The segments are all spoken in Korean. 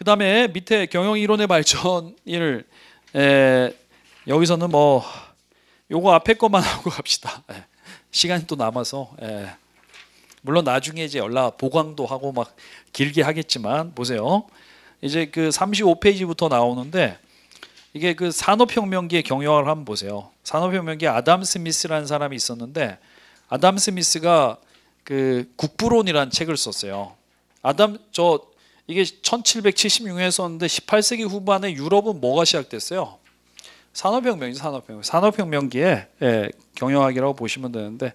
그 다음에 밑에 경영 이론의 발전을 여기서는 뭐 요거 앞에 것만 하고 갑시다. 시간이 또 남아서 물론 나중에 이제 연락 보강도 하고 막 길게 하겠지만 보세요. 이제 그 35페이지부터 나오는데 이게 그 산업혁명기의 경영을 한번 보세요. 산업혁명기에 아담 스미스라는 사람이 있었는데 아담 스미스가 그 국부론이라는 책을 썼어요. 이게 1776년에 썼는데 18세기 후반에 유럽은 뭐가 시작됐어요? 산업혁명이죠. 산업혁명기에 경영학이라고 보시면 되는데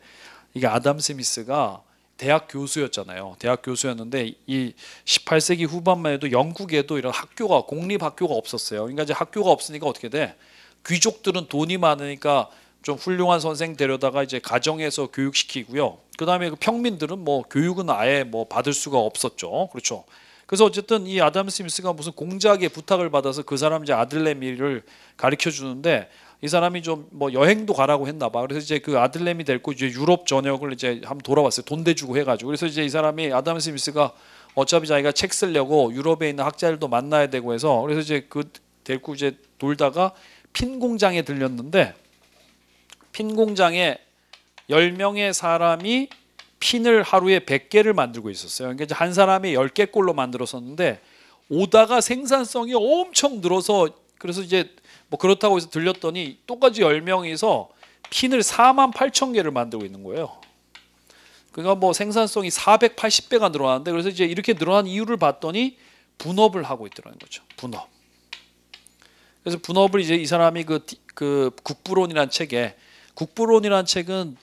이게 아담 스미스가 대학 교수였잖아요. 대학 교수였는데 이 18세기 후반만 해도 영국에도 이런 학교가 공립학교가 없었어요. 그러니까 이제 학교가 없으니까 어떻게 돼? 귀족들은 돈이 많으니까 좀 훌륭한 선생 데려다가 이제 가정에서 교육시키고요. 그다음에 그 평민들은 뭐 교육은 아예 뭐 받을 수가 없었죠. 그렇죠. 그래서 어쨌든 이 아담 스미스가 무슨 공작의 부탁을 받아서 그 사람 이제 아들내미를 가르쳐 주는데 이 사람이 좀 뭐 여행도 가라고 했나 봐. 그래서 이제 그 아들내미 데리고 이제 유럽 전역을 이제 한번 돌아왔어요. 돈 대주고 해가지고. 그래서 이제 이 사람이 아담 스미스가 어차피 자기가 책 쓰려고 유럽에 있는 학자들도 만나야 되고 해서 그래서 이제 그 데리고 이제 돌다가 핀 공장에 들렸는데 핀 공장에 10명의 사람이 핀을 하루에 100개를 만들고 있었어요. 그러니까 이제 한 사람이 10개 꼴로 만들었었는데 오다가 생산성이 엄청 늘어서 그래서 이제 뭐 그렇다고 해서 들렸더니 똑같이 10명이서 핀을 48,000개를 만들고 있는 거예요. 그러니까 뭐 생산성이 480배가 늘어나는데 그래서 이제 이렇게 늘어난 이유를 봤더니 분업을 하고 있더라는 거죠. 분업. 그래서 분업을 이제 이 사람이 그 국부론이라는 책에 국부론이라는 책은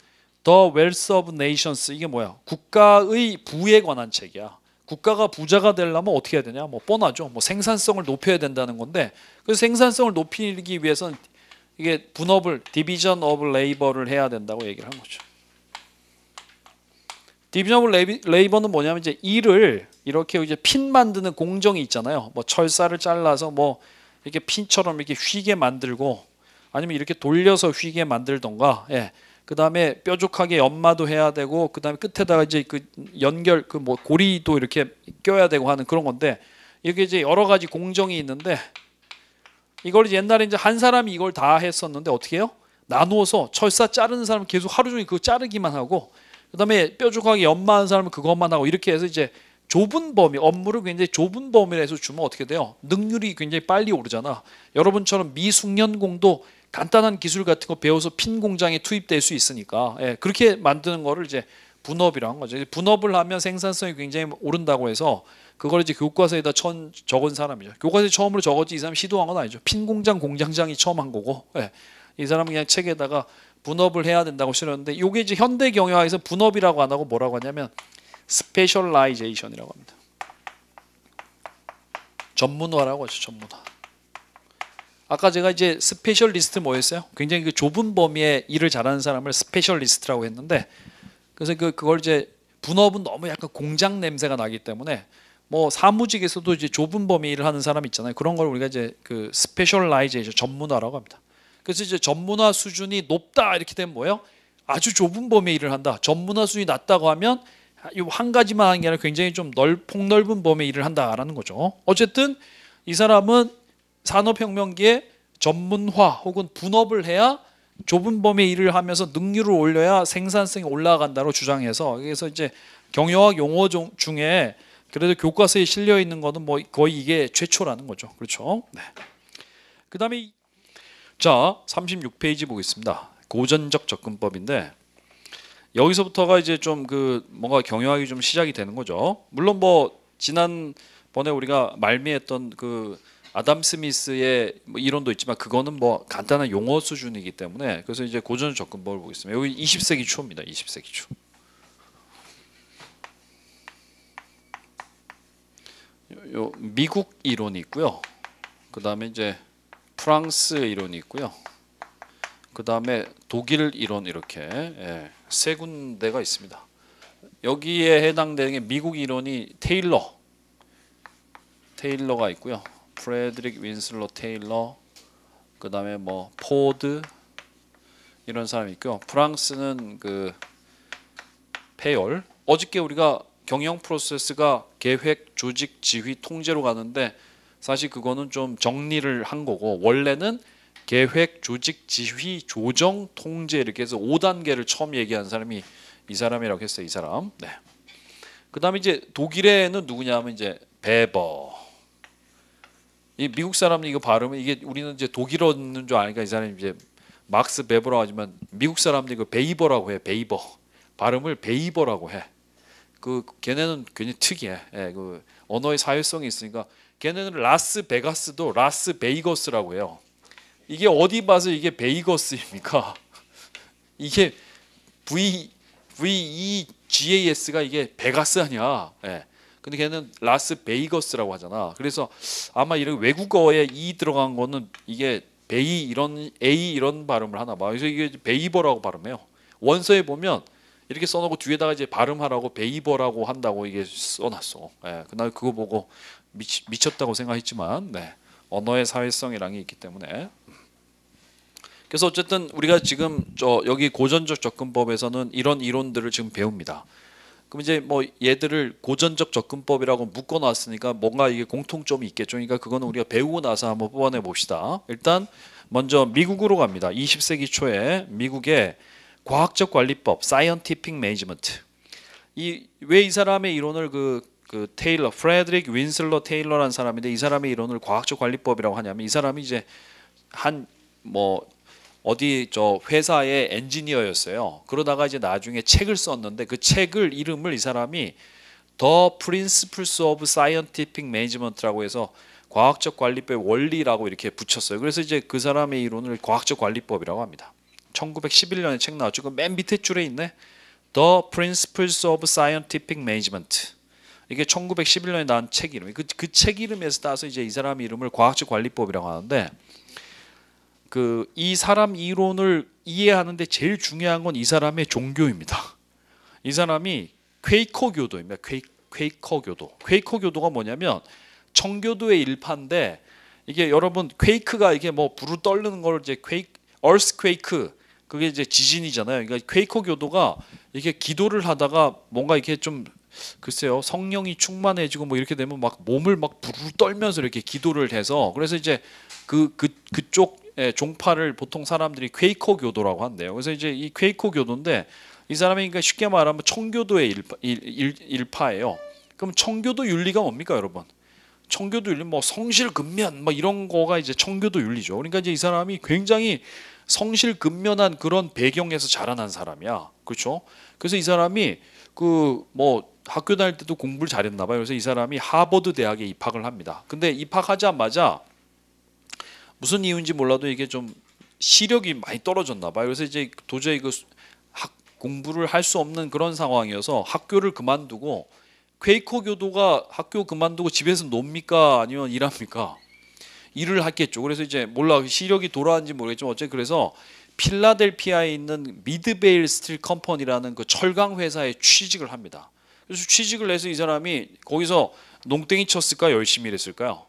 The Wealth of Nations 이게 뭐야? 국가의 부에 관한 책이야. 국가가 부자가 되려면 어떻게 해야 되냐? 뭐 뻔하죠. 뭐 생산성을 높여야 된다는 건데 그래서 생산성을 높이기 위해서는 이게 분업을 Division of Labor를 해야 된다고 얘기를 한 거죠. Division of Labor는 뭐냐면 이제 일을 이렇게 이제 핀 만드는 공정이 있잖아요. 뭐 철사를 잘라서 뭐 이렇게 핀처럼 이렇게 휘게 만들고 아니면 이렇게 돌려서 휘게 만들던가. 그 다음에 뾰족하게 연마도 해야 되고 그 다음에 끝에다가 이제 그 연결 그 뭐 고리도 이렇게 껴야 되고 하는 그런 건데 이게 이제 여러 가지 공정이 있는데 이걸 옛날에 이제 한 사람이 이걸 다 했었는데 어떻게 해요? 나누어서 철사 자르는 사람은 계속 하루 종일 그거 자르기만 하고 그 다음에 뾰족하게 연마하는 사람은 그것만 하고 이렇게 해서 이제 좁은 범위 업무를 굉장히 좁은 범위에서 주면 어떻게 돼요? 능률이 굉장히 빨리 오르잖아. 여러분처럼 미숙련공도 간단한 기술 같은 거 배워서 핀 공장에 투입될 수 있으니까 그렇게 만드는 거를 이제 분업이라는 거죠. 분업을 하면 생산성이 굉장히 오른다고 해서 그걸 이제 교과서에다 적은 사람이죠. 교과서에 처음으로 적었지 이 사람이 시도한 건 아니죠. 핀 공장 공장장이 처음 한 거고 이 사람은 그냥 책에다가 분업을 해야 된다고 실었는데 이게 이제 현대 경영학에서 분업이라고 안 하고 뭐라고 하냐면 스페셜라이제이션이라고 합니다. 전문화라고 하죠. 전문화. 아까 제가 이제 스페셜리스트 뭐였어요? 굉장히 그 좁은 범위의 일을 잘하는 사람을 스페셜리스트라고 했는데 그래서 그걸 이제 분업은 너무 약간 공장 냄새가 나기 때문에 뭐 사무직에서도 이제 좁은 범위 일을 하는 사람 있잖아요. 그런 걸 우리가 이제 그 스페셜라이제이션 전문화라고 합니다. 그래서 이제 전문화 수준이 높다 이렇게 되면 뭐예요? 아주 좁은 범위의 일을 한다. 전문화 수준이 낮다고 하면 한 가지만 하는 게 아니라 굉장히 좀 폭넓은 범위의 일을 한다라는 거죠. 어쨌든 이 사람은 산업혁명기에 전문화 혹은 분업을 해야 좁은 범위의 일을 하면서 능률을 올려야 생산성이 올라간다고 주장해서 그래서 이제 경영학 용어 중에 그래도 교과서에 실려 있는 거는 뭐 거의 이게 최초라는 거죠. 그렇죠? 네. 그다음에 자 36페이지 보겠습니다. 고전적 접근법인데 여기서부터가 이제 좀 그 뭔가 경영학이 좀 시작이 되는 거죠. 물론 뭐 지난번에 우리가 말미했던 그 아담 스미스의 뭐 이론도 있지만 그거는 뭐 간단한 용어 수준이기 때문에 그래서 이제 고전 접근법을 보겠습니다. 여기 20세기 초입니다. 20세기 초. 요 미국 이론이 있고요. 그다음에 이제 프랑스 이론이 있고요. 그다음에 독일 이론 이렇게 세 군데가 있습니다. 여기에 해당되는 게 미국 이론이 테일러가 있고요. 프레드릭 윈슬러 테일러, 그다음에 뭐 포드 이런 사람이 있고요. 프랑스는 그 페열. 어저께 우리가 경영 프로세스가 계획, 조직, 지휘, 통제로 가는데 사실 그거는 좀 정리를 한 거고 원래는 계획, 조직, 지휘, 조정, 통제 이렇게 해서 5단계를 처음 얘기한 사람이 이 사람이라고 했어요. 이 사람. 네. 그다음에 이제 독일에는 누구냐면 이제 베버. 이 미국 사람이 이거 발음은 이게 우리는 이제 독일어는 줄 아니까 이 사람이 이제 막스 베버라고 하지만 미국 사람들이 이거 베이버라고 해. 베이버. 발음을 베이버라고 해. 그 걔네는 굉장히 특이해. 예, 그 언어의 사회성이 있으니까 걔네는 라스베가스도 라스베이거스라고 해요. 이게 어디 봐서 이게 베이거스입니까? 이게 VEGAS가 이게 베가스 아니야. 예. 근데 걔는 라스베이거스라고 하잖아. 그래서 아마 이런 외국어에 E 들어간 거는 이게 베이 이런 A 이런 발음을 하나 봐. 그래서 이게 베이버라고 발음해요. 원서에 보면 이렇게 써놓고 뒤에다가 이제 발음하라고 베이버라고 한다고 이게 써놨어. 예. 그날 그거 보고 미쳤다고 생각했지만, 네. 언어의 사회성이랑이 있기 때문에. 그래서 어쨌든 우리가 지금 여기 고전적 접근법에서는 이런 이론들을 지금 배웁니다. 그럼 이제 뭐 얘들을 고전적 접근법이라고 묶어놨으니까 뭔가 이게 공통점이 있겠죠. 그러니까 그거는 우리가 배우고 나서 한번 뽑아내 봅시다. 일단 먼저 미국으로 갑니다. 20세기 초에 미국의 과학적 관리법, scientific management. 왜 이 사람의 이론을 그 테일러, 프레드릭 윈슬러 테일러라는 사람인데 이 사람의 이론을 과학적 관리법이라고 하냐면 이 사람이 이제 한 뭐 어디 저 회사의 엔지니어였어요. 그러다가 이제 나중에 책을 썼는데 그 책을 이름을 이 사람이 The Principles of Scientific Management라고 해서 과학적 관리법의 원리라고 이렇게 붙였어요. 그래서 이제 그 사람의 이론을 과학적 관리법이라고 합니다. 1911년에 책 나왔죠. 그 맨 밑에 줄에 있네. The Principles of Scientific Management. 이게 1911년에 나온 책 이름이 그 책 이름에서 따서 이제 이 사람 이름을 과학적 관리법이라고 하는데 이 사람 이론을 이해하는데 제일 중요한 건 이 사람의 종교입니다. 이 사람이 퀘이커 교도입니다. 퀘이커 교도. 퀘이커 교도가 뭐냐면 청교도의 일파인데 이게 여러분 퀘이크가 이게 뭐 불을 떨리는 걸 이제 earthquake 그게 이제 지진이잖아요. 그러니까 퀘이커 교도가 이게 기도를 하다가 뭔가 이렇게 좀 글쎄요 성령이 충만해지고 뭐 이렇게 되면 막 몸을 막 불을 떨면서 이렇게 기도를 해서 그래서 이제 그쪽 종파를 보통 사람들이 퀘이커 교도라고 한대요. 그래서 이제 이 퀘이커 교도인데 이 사람이 그러니까 쉽게 말하면 청교도의 일파예요. 그럼 청교도 윤리가 뭡니까, 여러분? 청교도 윤리 뭐 성실근면 뭐 이런 거가 이제 청교도 윤리죠. 그러니까 이제 이 사람이 굉장히 성실근면한 그런 배경에서 자라난 사람이야. 그렇죠? 그래서 이 사람이 뭐 학교 다닐 때도 공부를 잘했나 봐요. 그래서 이 사람이 하버드 대학에 입학을 합니다. 근데 입학하자마자 무슨 이유인지 몰라도 이게 좀 시력이 많이 떨어졌나 봐요. 그래서 이제 도저히 공부를 할 수 없는 그런 상황이어서 학교를 그만두고 퀘이커 교도가 학교 그만두고 집에서 놉니까? 아니면 일합니까? 일을 했겠죠. 그래서 이제 몰라 시력이 돌아왔는지 모르겠지만 어쨌든 그래서 필라델피아에 있는 미드베일 스틸 컴퍼니라는 그 철강 회사에 취직을 합니다. 그래서 취직을 해서 이 사람이 거기서 농땡이 쳤을까 열심히 일했을까요?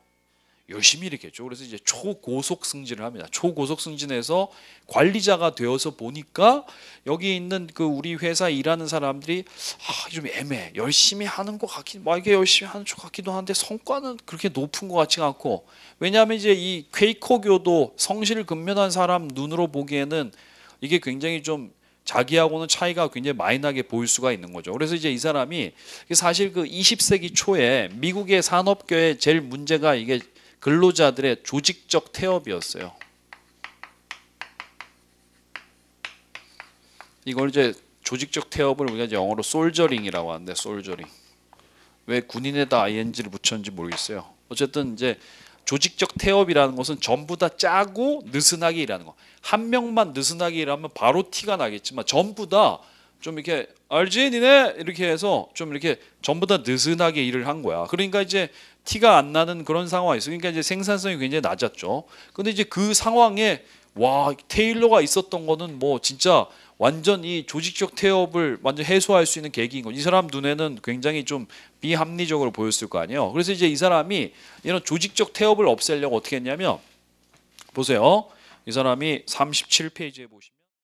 열심히 일했겠죠. 그래서 이제 초고속 승진을 합니다. 초고속 승진해서 관리자가 되어서 보니까 여기 있는 우리 회사 일하는 사람들이 좀 애매해. 열심히 하는 것 같긴, 막 이게 열심히 하는 것 같기도 한데 성과는 그렇게 높은 것 같지가 않고, 왜냐하면 이제 이 퀘이커 교도 성실근면한 사람 눈으로 보기에는 이게 굉장히 좀 자기하고는 차이가 굉장히 많이 나게 보일 수가 있는 거죠. 그래서 이제 이 사람이 사실 20세기 초에 미국의 산업계의 제일 문제가 이게 근로자들의 조직적 태업이었어요. 이걸 이제 조직적 태업을 우리가 이제 영어로 솔저링이라고 하는데, 솔저링. 왜 군인에다 ing를 붙였는지 모르겠어요. 어쨌든 이제 조직적 태업이라는 것은 전부 다 짜고 느슨하게 일하는 거. 한 명만 느슨하게 일하면 바로 티가 나겠지만 전부 다 좀 이렇게 알지 니네 이렇게 해서 좀 이렇게 전부 다 느슨하게 일을 한 거야. 그러니까 이제 티가 안 나는 그런 상황이 있어요. 그러니까 이제 생산성이 굉장히 낮았죠. 근데 이제 그 상황에 테일러가 있었던 거는 뭐 진짜 완전 이 조직적 태업을 완전 해소할 수 있는 계기인 거죠. 이 사람 눈에는 굉장히 좀 비합리적으로 보였을 거 아니에요. 그래서 이제 이 사람이 이런 조직적 태업을 없애려고 어떻게 했냐면, 보세요. 이 사람이 37페이지에 보시면